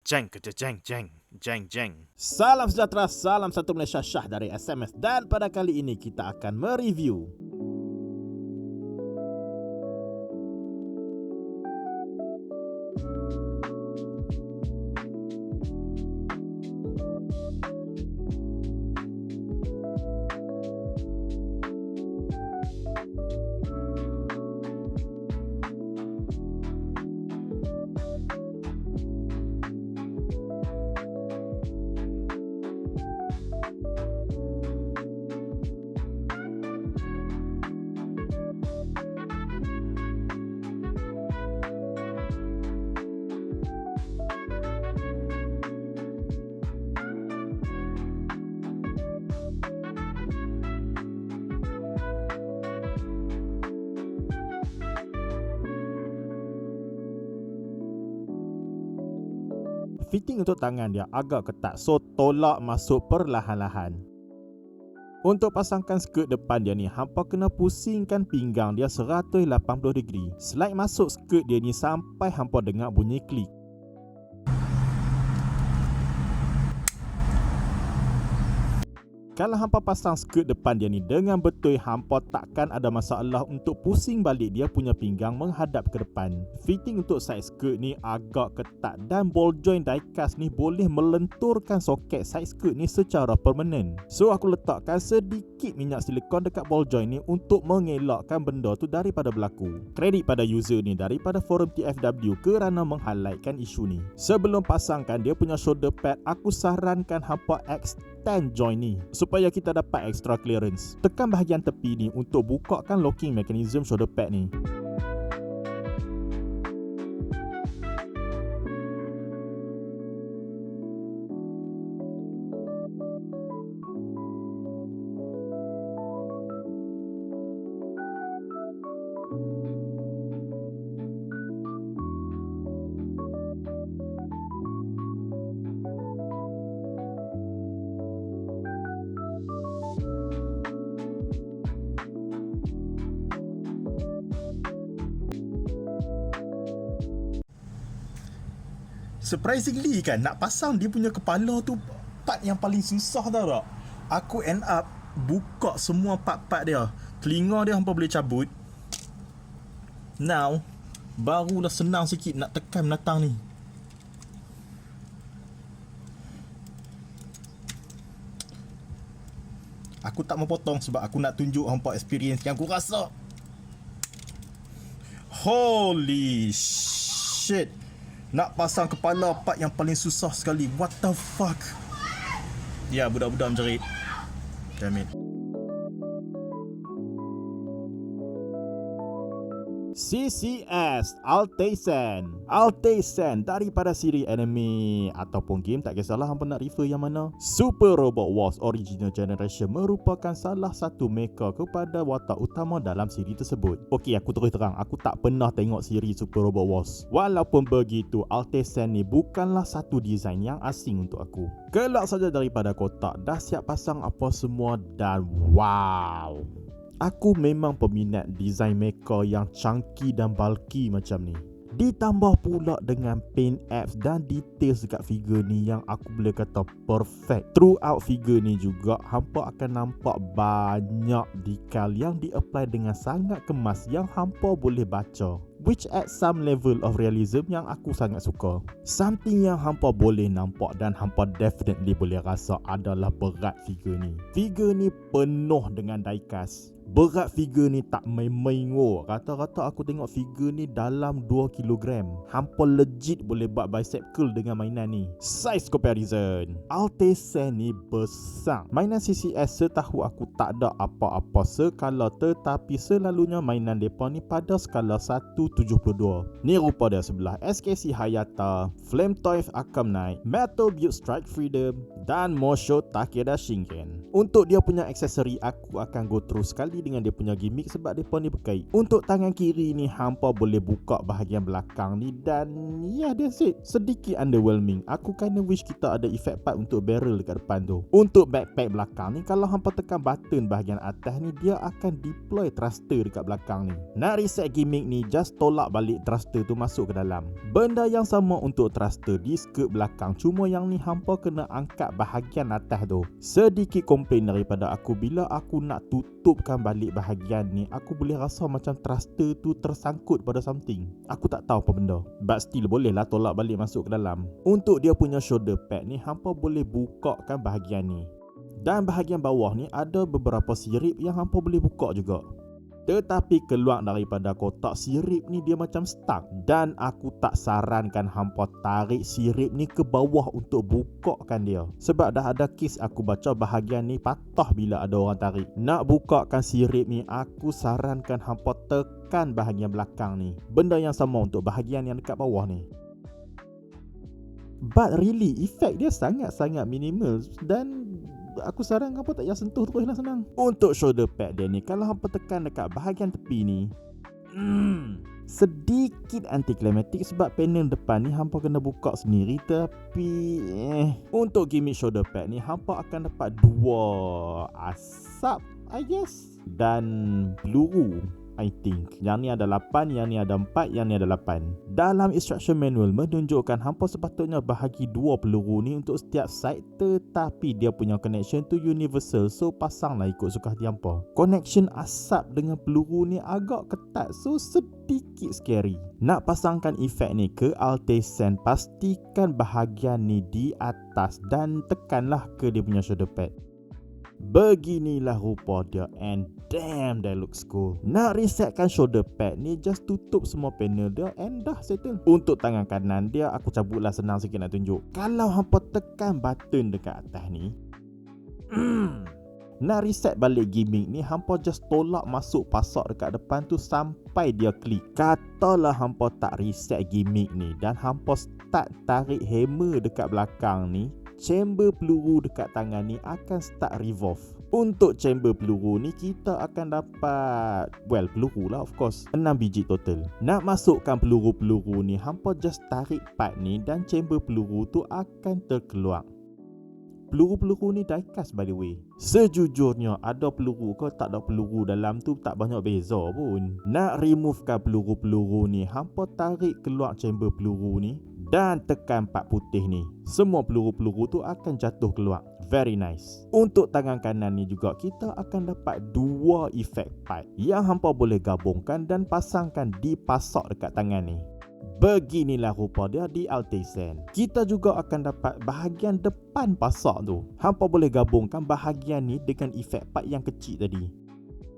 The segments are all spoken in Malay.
Jeng ke jeng jeng jeng jeng. Salam sejahtera, salam satu Malaysia Syah dari SMS. Dan pada kali ini kita akan mereview fitting untuk tangan dia agak ketat, so tolak masuk perlahan-lahan. Untuk pasangkan skirt depan dia ni, hampa kena pusingkan pinggang dia 180 degree. Slide masuk skirt dia ni sampai hampa dengar bunyi klik. Kalau hampa pasang skirt depan dia ni dengan betul, hampa takkan ada masalah untuk pusing balik dia punya pinggang menghadap ke depan. Fitting untuk side skirt ni agak ketat dan ball joint die-cast ni boleh melenturkan soket side skirt ni secara permanen. So aku letakkan sedikit minyak silikon dekat ball joint ni untuk mengelakkan benda tu daripada berlaku. Kredit pada user ni daripada forum TFW kerana meng-highlightkan isu ni. Sebelum pasangkan dia punya shoulder pad, aku sarankan hampa extend joint ni supaya kita dapat extra clearance. Tekan bahagian tepi ni untuk bukakan locking mechanism shoulder pad ni. Surprisingly kan, nak pasang dia punya kepala tu part yang paling susah tau tak? Aku end up buka semua part-part dia. Telinga dia hampa boleh cabut. Now barulah senang sikit nak tekan binatang ni. Aku tak mau potong sebab aku nak tunjuk hampa experience yang aku rasa. Holy shit. Nak pasang kepala part yang paling susah sekali. What the fuck? Ya, budak-budak menjerit. Damn it. CCS Altaisen daripada siri anime ataupun game, tak kisahlah hampa nak refer yang mana. Super Robot Wars Original Generation merupakan salah satu mecha kepada watak utama dalam siri tersebut. Okey, aku terus terang, aku tak pernah tengok siri Super Robot Wars. Walaupun begitu, Altaisen ni bukanlah satu design yang asing untuk aku. Kelak saja daripada kotak, dah siap pasang apa semua dan wow, aku memang peminat design mecha yang chunky dan bulky macam ni. Ditambah pula dengan paint apps dan details dekat figure ni yang aku boleh kata perfect. Throughout figure ni juga, hampa akan nampak banyak decal yang di-apply dengan sangat kemas yang hampa boleh baca, which add some level of realism yang aku sangat suka. Something yang hampa boleh nampak dan hampa definitely boleh rasa adalah berat figure ni. Figure ni penuh dengan die-cast. Berat figure ni tak main-main. Rata-rata aku tengok figure ni dalam 2 kg. Hampa legit boleh buat bicep curl dengan mainan ni. Size comparison, Altaisen ni besar. Mainan CCS setahu aku tak ada apa-apa skala, tetapi selalunya mainan depa ni pada skala 1/72. Ni rupa dia sebelah SKC Hayata, Flame Toys Arkham Knight, Metal Build Strike Freedom dan Mosho Takeda Shingen. Untuk dia punya aksesori, aku akan go through sekali dengan dia punya gimmick sebab depa ni berkait. Untuk tangan kiri ni, hampa boleh buka bahagian belakang ni dan ya, that's it. Sedikit underwhelming. Aku kinda wish kita ada effect part untuk barrel dekat depan tu. Untuk backpack belakang ni, kalau hampa tekan button bahagian atas ni, dia akan deploy thruster dekat belakang ni. Nak reset gimmick ni, just tolak balik thruster tu masuk ke dalam. Benda yang sama untuk thruster di skirt belakang, cuma yang ni hampa kena angkat bahagian atas tu. Sedikit komplain daripada aku, bila aku nak tutupkan balik bahagian ni, aku boleh rasa macam thruster tu tersangkut pada something. Aku tak tahu apa benda. But still boleh lah tolak balik masuk ke dalam. Untuk dia punya shoulder pad ni, hampa boleh bukakan bahagian ni. Dan bahagian bawah ni ada beberapa sirip yang hampa boleh buka juga. Tetapi keluar daripada kotak sirip ni dia macam stuck. Dan aku tak sarankan hampa tarik sirip ni ke bawah untuk bukakan dia. Sebab dah ada kes aku baca bahagian ni patah bila ada orang tarik. Nak bukakan sirip ni, aku sarankan hampa tekan bahagian belakang ni. Benda yang sama untuk bahagian yang dekat bawah ni. But really, efek dia sangat-sangat minimal. Dan aku saran hampa tak payah sentuh terus lah, senang. Untuk shoulder pad dia ni, kalau hampa tekan dekat bahagian tepi ni, sedikit anti-climatic sebab panel depan ni hampa kena buka sendiri. Tapi untuk gimmick shoulder pad ni, hampa akan dapat 2 asap, I guess, dan peluru, I think. Yang ni ada 8, yang ni ada 4, yang ni ada 8. Dalam instruction manual menunjukkan hampa sepatutnya bahagi 2 peluru ni untuk setiap side, tetapi dia punya connection tu universal, so pasanglah ikut suka hati hampa. Connection asap dengan peluru ni agak ketat, so sedikit scary. Nak pasangkan efek ni ke Altesan, pastikan bahagian ni di atas dan tekanlah ke dia punya shoulder pad. Beginilah rupa dia, and damn that looks cool. Nak resetkan shoulder pad ni, just tutup semua panel dia and dah settle. Untuk tangan kanan dia, aku cabutlah, senang sikit nak tunjuk. Kalau hampa tekan button dekat atas ni, nak reset balik gimmick ni, hampa just tolak masuk pasak dekat depan tu sampai dia klik. Katalah hampa tak reset gimmick ni dan hampa start tarik hammer dekat belakang ni, chamber peluru dekat tangan ni akan start revolve. Untuk chamber peluru ni, kita akan dapat, peluru lah of course, 6 biji total. Nak masukkan peluru-peluru ni, hampa just tarik part ni dan chamber peluru tu akan terkeluar. Peluru-peluru ni diecast by the way. Sejujurnya ada peluru ke tak ada peluru dalam tu tak banyak beza pun. Nak removekan peluru-peluru ni, hampa tarik keluar chamber peluru ni dan tekan part putih ni. Semua peluru-peluru tu akan jatuh keluar. Very nice. Untuk tangan kanan ni juga, kita akan dapat 2 efek part yang hampa boleh gabungkan dan pasangkan di pasak dekat tangan ni. Beginilah rupa dia di Altesan. Kita juga akan dapat bahagian depan pasak tu. Hampa boleh gabungkan bahagian ni dengan efek part yang kecil tadi.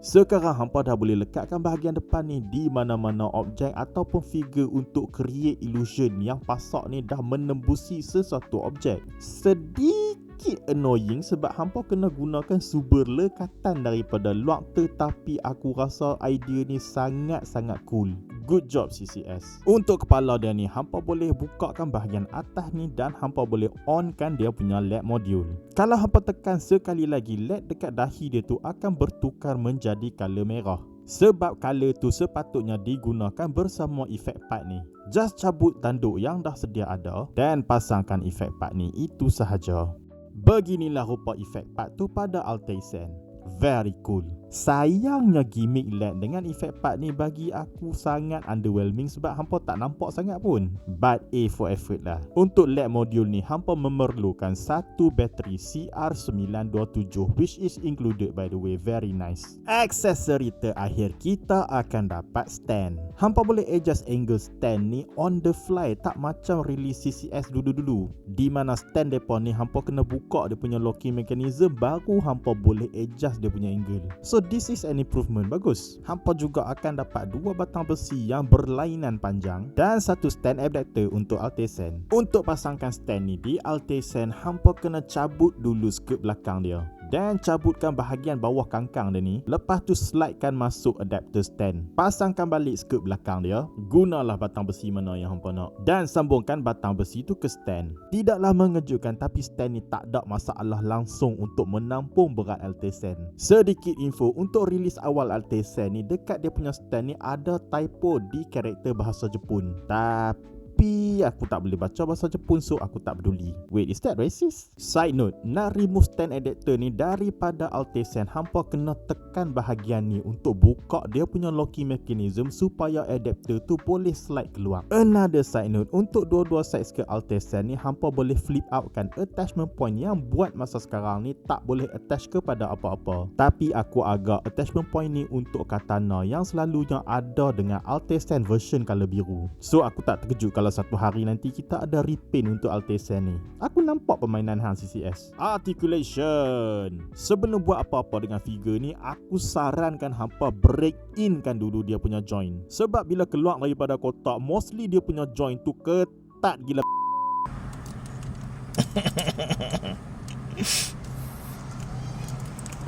Sekarang hampa dah boleh lekatkan bahagian depan ni di mana-mana objek ataupun figure untuk create illusion yang pasak ni dah menembusi sesuatu objek. Sedikit annoying sebab hampa kena gunakan sumber lekatan daripada luar, tetapi aku rasa idea ni sangat-sangat cool. Good job CCS. Untuk kepala dia ni, hampa boleh bukakan bahagian atas ni dan hampa boleh onkan dia punya LED module. Kalau hampa tekan sekali lagi, LED dekat dahi dia tu akan bertukar menjadi color merah. Sebab color tu sepatutnya digunakan bersama efek part ni. Just cabut tanduk yang dah sedia ada dan pasangkan efek part ni, itu sahaja. Beginilah rupa efek part tu pada Altesan. Very cool. Sayangnya gimmick LED dengan efek part ni bagi aku sangat underwhelming sebab hampa tak nampak sangat pun. But A for effort lah. Untuk LED module ni, hampa memerlukan satu bateri CR927 which is included by the way. Very nice. Aksesori terakhir, kita akan dapat stand. Hampa boleh adjust angle stand ni on the fly, tak macam release CCS dulu-dulu, di mana stand depa ni hampa kena buka dia punya locking mechanism baru hampa boleh adjust dia punya angle. So this is an improvement, bagus. Hampa juga akan dapat 2 batang besi yang berlainan panjang dan satu stand adapter untuk Altesan. Untuk pasangkan stand ni di Altesan, hampa kena cabut dulu skirt belakang dia dan cabutkan bahagian bawah kangkang dia ni. Lepas tu slidekan masuk adapter stand. Pasangkan balik skirt belakang dia. Gunalah batang besi mana yang hampa nak dan sambungkan batang besi tu ke stand. Tidaklah mengejutkan, tapi stand ni tak ada masalah langsung untuk menampung berat Altesan. Sedikit info, untuk rilis awal Altesan ni, dekat dia punya stand ni ada typo di karakter bahasa Jepun. Tapi Tapi aku tak boleh baca bahasa Jepun, so aku tak peduli. Wait, is that racist? Side note, nak remove stand adapter ni daripada Altesan, hampa kena tekan bahagian ni untuk buka dia punya locking mechanism supaya adapter tu boleh slide keluar. Another side note, untuk dua-dua side skirt Altesan ni, hampa boleh flip out kan attachment point yang buat masa sekarang ni tak boleh attach kepada apa-apa. Tapi aku agak attachment point ni untuk katana yang selalunya ada dengan Altesan version color biru. So aku tak terkejut kalau satu hari nanti kita ada repaint untuk Altesan ni. Aku nampak permainan hang CCS. Articulation. Sebelum buat apa-apa dengan figure ni, aku sarankan hampa break in kan dulu dia punya joint. Sebab bila keluar daripada kotak, mostly dia punya joint tu ketat gila.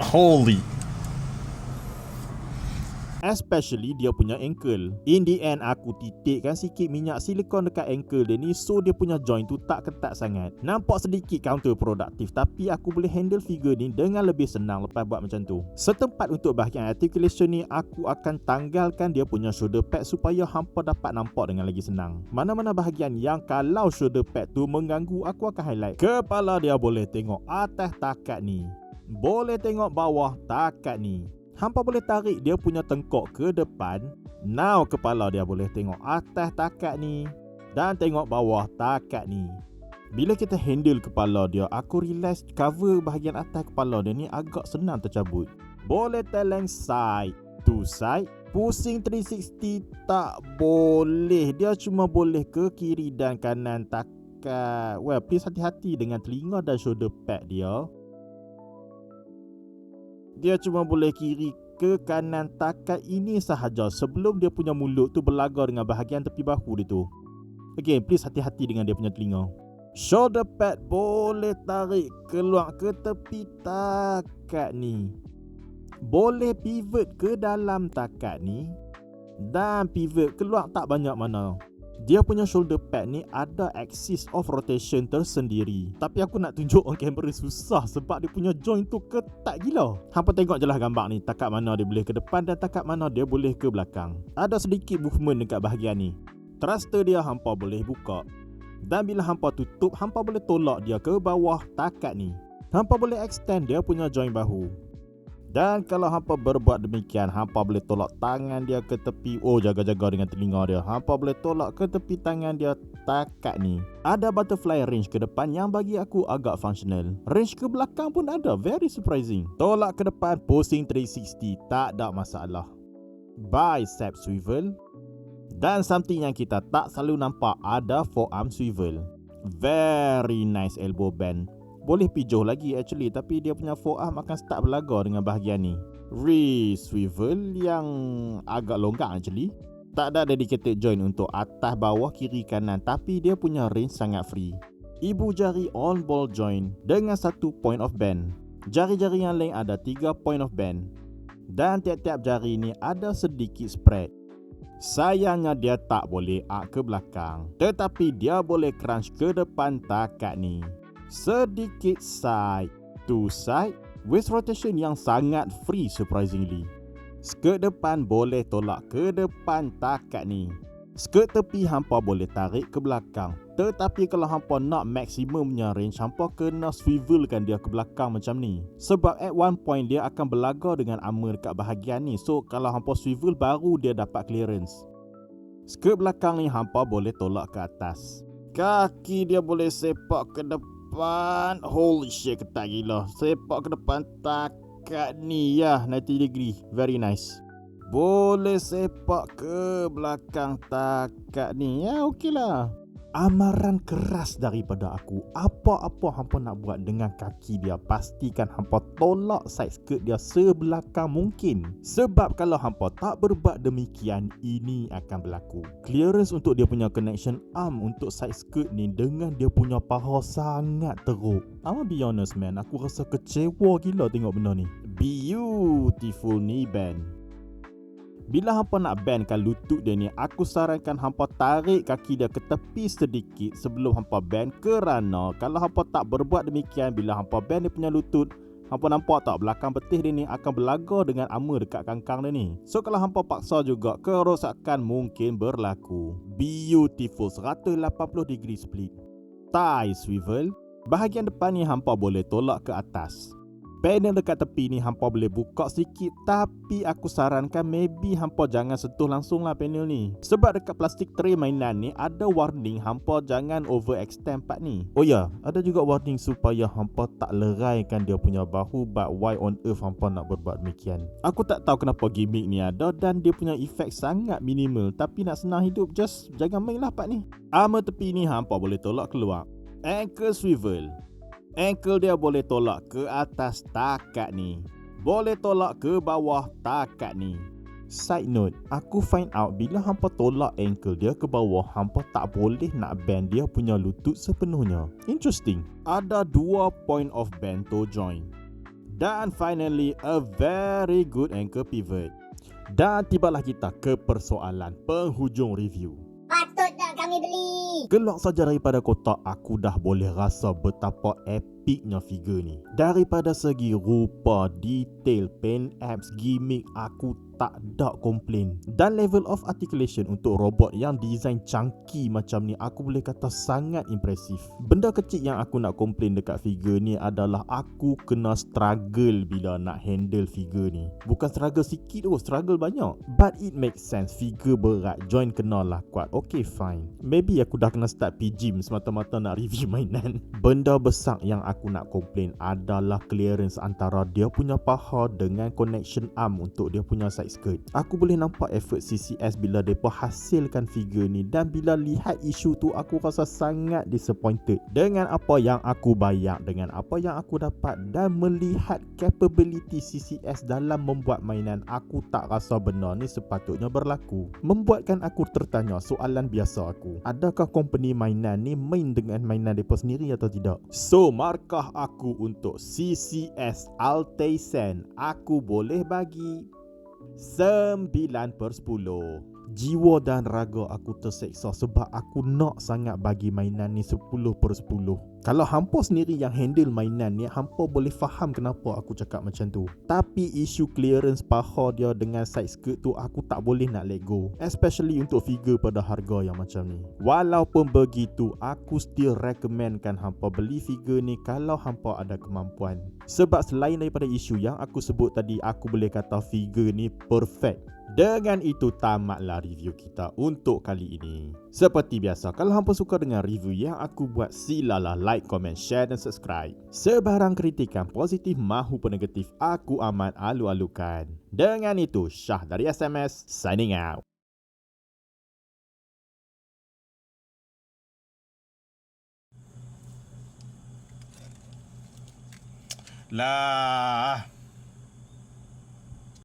Holy. Especially dia punya ankle. In the end, aku titikkan sikit minyak silikon dekat ankle dia ni, so dia punya joint tu tak ketat sangat. Nampak sedikit counterproduktif, tapi aku boleh handle figure ni dengan lebih senang lepas buat macam tu. Setempat untuk bahagian articulation ni, aku akan tanggalkan dia punya shoulder pad supaya hampa dapat nampak dengan lagi senang. Mana-mana bahagian yang kalau shoulder pad tu mengganggu, aku akan highlight. Kepala dia boleh tengok atas takat ni, boleh tengok bawah takat ni. Hampa boleh tarik dia punya tengkok ke depan. Now kepala dia boleh tengok atas takat ni dan tengok bawah takat ni. Bila kita handle kepala dia, aku realise cover bahagian atas kepala dia ni agak senang tercabut. Boleh teleng side to side. Pusing 360 tak boleh. Dia cuma boleh ke kiri dan kanan takat. Well, please hati-hati dengan telinga dan shoulder pad dia. Dia cuma boleh kiri ke kanan takat ini sahaja sebelum dia punya mulut tu berlagar dengan bahagian tepi bahu dia tu. Again, please hati-hati dengan dia punya telinga. Shoulder pad boleh tarik keluar ke tepi takat ni. Boleh pivot ke dalam takat ni. Dan pivot keluar tak banyak mana. Dia punya shoulder pad ni ada axis of rotation tersendiri. Tapi aku nak tunjuk on camera susah sebab dia punya joint tu ketat gila. Hampa tengok je lah gambar ni, takat mana dia boleh ke depan dan takat mana dia boleh ke belakang. Ada sedikit movement dekat bahagian ni. Thruster dia hampa boleh buka. Dan bila hampa tutup, hampa boleh tolak dia ke bawah takat ni. Hampa boleh extend dia punya joint bahu. Dan kalau hampa berbuat demikian, hampa boleh tolak tangan dia ke tepi. Oh, jaga-jaga dengan telinga dia. Hampa boleh tolak ke tepi tangan dia takat ni. Ada butterfly range ke depan yang bagi aku agak functional. Range ke belakang pun ada, very surprising. Tolak ke depan, pusing 360, tak ada masalah. Bicep swivel. Dan something yang kita tak selalu nampak, ada forearm swivel. Very nice elbow bend. Boleh pijuh lagi actually, tapi dia punya forearm akan start berlagar dengan bahagian ni. Wrist swivel yang agak longgang actually. Tak ada dedicated joint untuk atas, bawah, kiri, kanan, tapi dia punya range sangat free. Ibu jari on ball joint dengan satu point of bend. Jari-jari yang lain ada 3 point of bend. Dan tiap-tiap jari ni ada sedikit spread. Sayangnya dia tak boleh arc ke belakang, tetapi dia boleh crunch ke depan takat ni. Sedikit side to side, waist rotation yang sangat free surprisingly. Skirt depan boleh tolak ke depan takat ni. Skirt tepi hampa boleh tarik ke belakang. Tetapi kalau hampa nak maksimumnya range, hampa kena swivelkan dia ke belakang macam ni. Sebab at one point dia akan berlagar dengan armor dekat bahagian ni. So kalau hampa swivel baru dia dapat clearance. Skirt belakang ni hampa boleh tolak ke atas. Kaki dia boleh sepak ke depan. Holy shit, ketat gila. Sepak ke depan takat ni ya, 90 degree. Very nice. Boleh sepak ke belakang takat ni. Ya, okey lah. Amaran keras daripada aku. Apa-apa hampa nak buat dengan kaki dia, pastikan hampa tolak side skirt dia sebelakang mungkin. Sebab kalau hampa tak berbuat demikian, ini akan berlaku. Clearance untuk dia punya connection arm untuk side skirt ni dengan dia punya paha sangat teruk. I'ma be honest man, aku rasa kecewa gila tengok benda ni. Beautiful knee bend. Bila hampa nak bendkan lutut dia ni, aku sarankan hampa tarik kaki dia ke tepi sedikit sebelum hampa bend, kerana kalau hampa tak berbuat demikian, bila hampa bend dia punya lutut, Hampa nampak tak belakang betih dia ni akan berlaga dengan ama dekat kangkang dia ni. So kalau hampa paksa juga, kerosakan mungkin berlaku. Beautiful 180 degree split. Tie swivel. Bahagian depan ni hampa boleh tolak ke atas. Panel dekat tepi ni hampa boleh buka sikit, tapi aku sarankan maybe hampa jangan sentuh langsung lah panel ni. Sebab dekat plastik tray mainan ni ada warning hampa jangan overextend part ni. Oh ya, ada juga warning supaya hampa tak leraikan dia punya bahu, but why on earth hampa nak berbuat demikian? Aku tak tahu kenapa gimmick ni ada dan dia punya efek sangat minimal, tapi nak senang hidup just jangan main lah part ni. Armor tepi ni hampa boleh tolak keluar. Ankle swivel. Ankle dia boleh tolak ke atas takat ni. Boleh tolak ke bawah takat ni. Side note, aku find out bila hampa tolak ankle dia ke bawah, hampa tak boleh nak bend dia punya lutut sepenuhnya. Interesting. Ada 2 point of bend toe joint. Dan finally, a very good ankle pivot. Dan tibalah kita ke persoalan penghujung review. Patut nak kami beli. Keluar saja daripada kotak, aku dah boleh rasa betapa epicnya figure ni. Daripada segi rupa, detail, paint apps, gimmick, aku tak ada komplain. Dan level of articulation untuk robot yang design chunky macam ni, aku boleh kata sangat impresif. Benda kecil yang aku nak komplain dekat figure ni adalah aku kena struggle bila nak handle figure ni. Bukan struggle sikit tu, struggle banyak. But it makes sense, figure berat, joint kena lah kuat. Okay fine. Maybe aku dah kena start gym semata-mata nak review mainan. Benda besar yang aku nak komplain adalah clearance antara dia punya paha dengan connection arm untuk dia punya side skirt. Aku boleh nampak effort CCS bila mereka hasilkan figure ni, dan bila lihat isu tu aku rasa sangat disappointed dengan apa yang aku bayar, dengan apa yang aku dapat, dan melihat capability CCS dalam membuat mainan. Aku tak rasa benda ni sepatutnya berlaku. Membuatkan aku tertanya soalan biasa aku, adakah company mainan ni main dengan mainan mereka sendiri atau tidak? So markah aku untuk CCS Altaisen, aku boleh bagi 9/10. Jiwa dan raga aku terseksa sebab aku nak sangat bagi mainan ni 10/10. Kalau hampa sendiri yang handle mainan ni, hampa boleh faham kenapa aku cakap macam tu. Tapi isu clearance paha dia dengan side skirt tu aku tak boleh nak let go, especially untuk figure pada harga yang macam ni. Walaupun begitu, aku still recommendkan hampa beli figure ni kalau hampa ada kemampuan. Sebab selain daripada isu yang aku sebut tadi, aku boleh kata figure ni perfect. Dengan itu tamatlah review kita untuk kali ini. Seperti biasa, kalau hampa suka dengan review yang aku buat, silalah like, comment, share dan subscribe. Sebarang kritikan positif mahupun negatif, aku amat alu-alukan. Dengan itu, Syah dari SMS signing out. Lah.